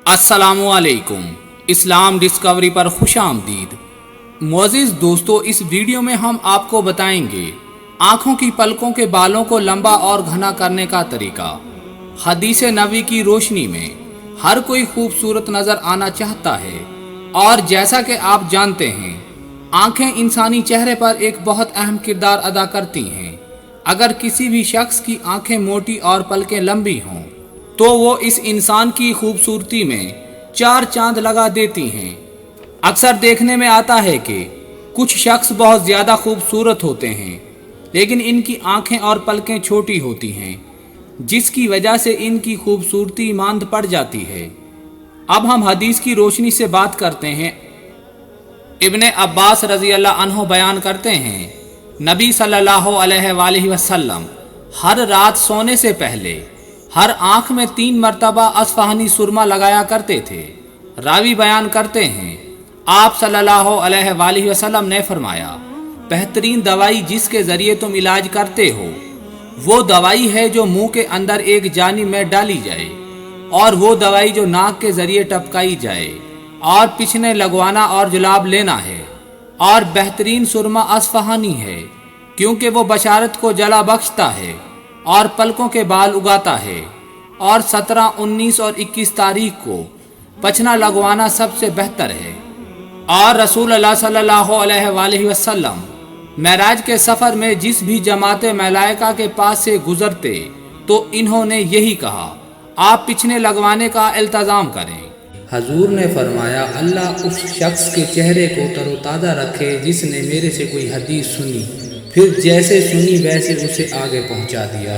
अस्सलामुअलैकुम। इस्लाम डिस्कवरी पर खुश आमदीद। मुअज़्ज़िज़ दोस्तों, इस वीडियो में हम आपको बताएंगे आँखों की पलकों के बालों को लंबा और घना करने का तरीका। हदीस नबी की रोशनी में हर कोई खूबसूरत नज़र आना चाहता है, और जैसा कि आप जानते हैं, आँखें इंसानी चेहरे पर एक बहुत अहम किरदार अदा करती हैं। अगर किसी भी शख्स की आँखें मोटी और पलकें लंबी हों तो वो इस इंसान की खूबसूरती में चार चांद लगा देती हैं। अक्सर देखने में आता है कि कुछ शख्स बहुत ज़्यादा खूबसूरत होते हैं, लेकिन इनकी आंखें और पलकें छोटी होती हैं, जिसकी वजह से इनकी खूबसूरती मांद पड़ जाती है। अब हम हदीस की रोशनी से बात करते हैं। इब्ने अब्बास रज़ी अल्लाह अन्हु बयान करते हैं, नबी सल्लल्लाहु अलैहि वसल्लम हर रात सोने से पहले हर आँख में 3 मरतबा अस्फ़हानी सुरमा लगाया करते थे। रावी बयान करते हैं, आप सल्लल्लाहु अलैहि वसल्लम ने फरमाया, बेहतरीन दवाई जिसके ज़रिए तुम इलाज करते हो वो दवाई है जो मुंह के अंदर एक जानिब में डाली जाए, और वो दवाई जो नाक के ज़रिए टपकाई जाए, और पिछने लगवाना और जुलाब लेना है। और बेहतरीन सुरमा अस्फ़हानी है, क्योंकि वो बशारत को जला बख्शता है और पलकों के बाल उगाता है। और 17, 19 और 21 तारीख को पछना लगवाना सबसे बेहतर है। और रसूलुल्लाह सल्लल्लाहु अलैहि वसल्लम मेराज के सफ़र में जिस भी जमात मलाइका के पास से गुजरते तो इन्होंने यही कहा, आप पिछने लगवाने का इल्तज़ाम करें। हजूर ने फरमाया, अल्लाह उस शख्स के चेहरे को तरोताज़ा रखे जिसने मेरे से कोई हदीस सुनी, फिर जैसे सुनी वैसे उसे आगे पहुंचा दिया।